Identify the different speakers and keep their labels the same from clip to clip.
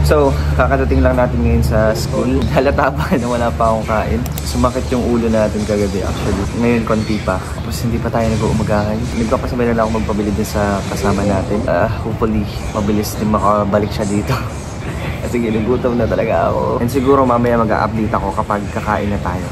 Speaker 1: So, kakadating lang natin ngayon sa school. Halata pa na wala pa akong kain. Sumakit yung ulo natin kagabi actually. Ngayon konti pa. Tapos hindi pa tayo nag-uumagahan. Nagpapasabay na lang ako magpabili din sa kasama natin. Hopefully, mabilis din makabalik siya dito. Kasi ginugutom na talaga ako. And siguro mamaya mag-a-update ako kapag kakain na tayo.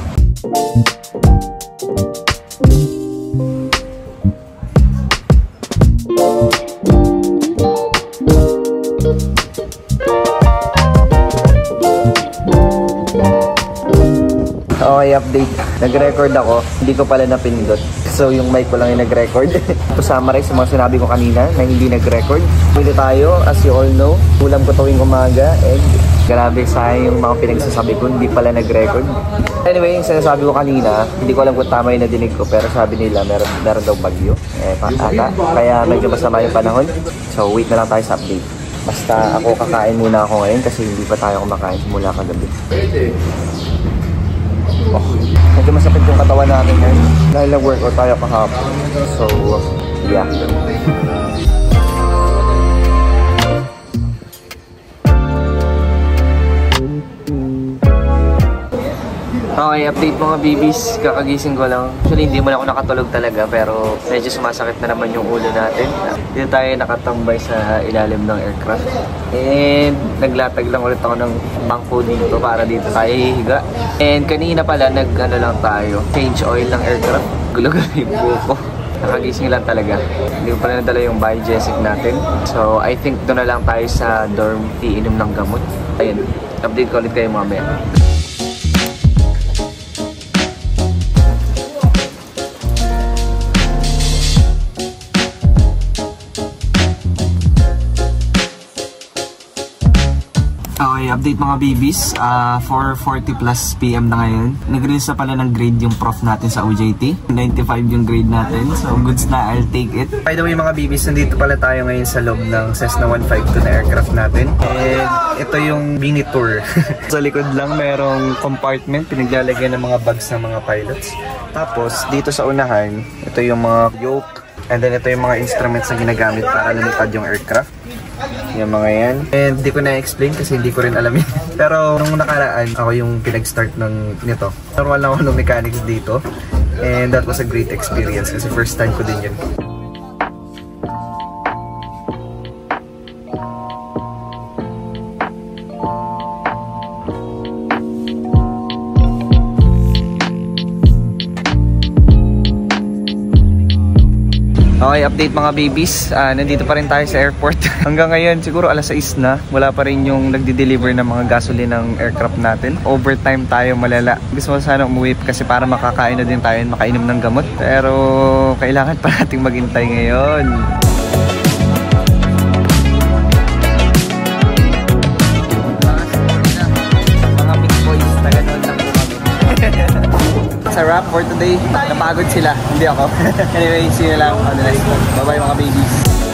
Speaker 1: Okay, update. Nag-record ako. Hindi ko pala napindot. So, yung mic ko lang yung nag-record. To summarize sa mga sinabi ko kanina na hindi nag-record. Pwede tayo, as you all know. Ulam ko tuwing umaga. And grabe sayang yung mga pinagsasabi ko. Hindi pala nag-record. Anyway, yung sinasabi ko kanina, hindi ko alam kung tama yung nadinig ko. Pero sabi nila, meron daw bagyo. Ata. Kaya medyo masama yung panahon. So, wait na lang tayo sa update. Basta ako kakain muna ako ngayon kasi hindi pa tayo kumakain simula kagabi. Oh, medyo masakit yung katawan natin ngayon dahil nag-workout tayo kahapon. So, yeah. Okay, update mga bibis. Kakagising ko lang. Actually, hindi mo na ako nakatulog talaga pero medyo sumasakit na naman yung ulo natin. Dito tayo nakatambay sa ilalim ng aircraft. And naglatag lang ulit ako ng bangko dito para dito tayo hihiga. And kanina pala nag-ano lang tayo, change oil ng aircraft. Gulo-gulo yung buko. Nakagising lang talaga. Hindi ko pala nadala yung Biogesic natin. So, I think doon na lang tayo sa dorm iinom ng gamot. Ayun, update ko ulit kayo mamaya. Okay, update mga babies. 4:40 plus PM na ngayon. Nag-release na pala ng grade yung prof natin sa OJT. 95 yung grade natin. So, goods na. I'll take it. By the way mga babies, nandito pala tayo ngayon sa loob ng Cessna 152 na aircraft natin. And ito yung mini tour. Sa likod lang merong compartment. Pinaglalagyan ng mga bags ng mga pilots. Tapos, dito sa unahan, ito yung mga yoke. And then ito yung mga instruments na ginagamit para lumipad yung aircraft. Yung mga yan. And di ko na-explain kasi hindi ko rin alam yun. Pero nung nakaraan, ako yung pinag-start nito. Normal lang ako ng mechanics dito. And that was a great experience kasi first time ko din yun. Okay, update mga babies. Nandito pa rin tayo sa airport. Hanggang ngayon, siguro alas 6 na. Wala pa rin yung nagde-deliver ng mga gasoline ng aircraft natin. Overtime tayo malala. Gusto ko sana umuwi kasi para makakain na din tayo, makainom ng gamot. Pero kailangan pa nating maghintay ngayon. Mga big boys, taga-noon lang po kami. Sa wrap for today, napagod sila, hindi ako. Anyway, see you lang on the next one. Bye bye mga babies.